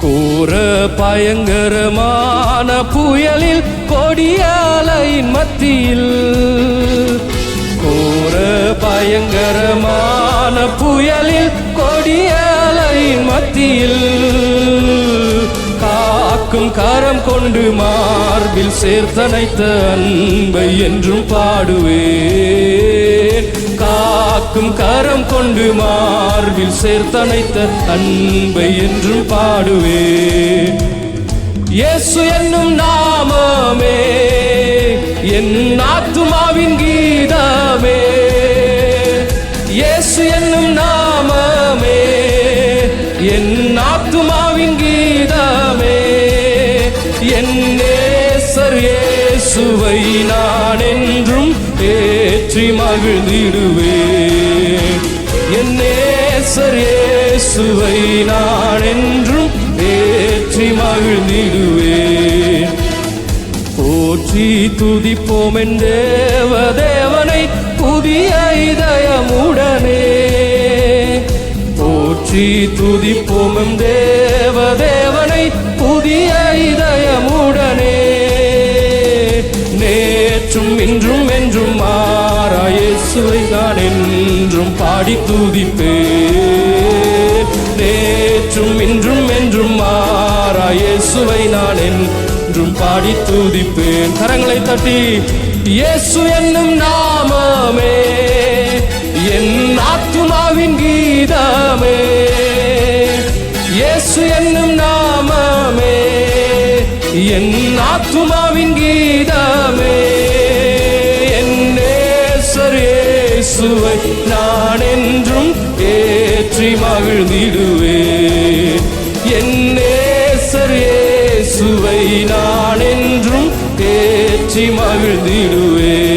கோர பயங்கரமான புயலில் கொடிய அலையின் மத்தியில், கோர பயங்கரமான புயலில் கொடிய அலையின் மத்தியில், காக்கும் கரம் கொண்டு மார்பில் சேர்த்தனைத்த அன்பை என்றும் பாடுவேன். காக்கும் கரம் கொண்டு மார்பில் சேர்த்தனைத்த அன்பை என்றும் பாடுவேன். இயேசு என்னும் நாமமே என் ஆத்துமாவின் கீதமே, இயேசு என்னும் நாமமே என் ஆத்துமாவின் கீதமே. என் நேசர் இயேசுவை நான் என்றும் ஏற்றி மகிழ்ந்திடுவேன். என் நேசர் இயேசுவை நான் என்றும் ஏற்றி மகிழ்ந்திடுவேன். போற்றி துதிப்போம் என் தேவனை புதிய இதயமுடனே, போற்றி துதிப்போம் என் தேவனை புதிய இதயமுடனே. நேற்றும் இன்றும் என்றும் மாறா இயேசுவை நான் என்றும் பாடி துதிப்பேன். நேற்றும் இன்றும் என்றும் மாறா இயேசுவை நான் என்றும் பாடி துதிப்பேன். கரங்களை தட்டி இயேசு என்னும் நாமமே என் ஆத்துமாவின் கீதமே, இயேசு என்னும் நாமமே என் ஆத்துமாவின் கீதமே. என் நேசர் இயேசுவை நான் என்றும் ஏற்றி மகிழ்ந்திடுவேன். என் நேசர் இயேசுவை நான் என்றும் ஏற்றி மகிழ்ந்திடுவேன்.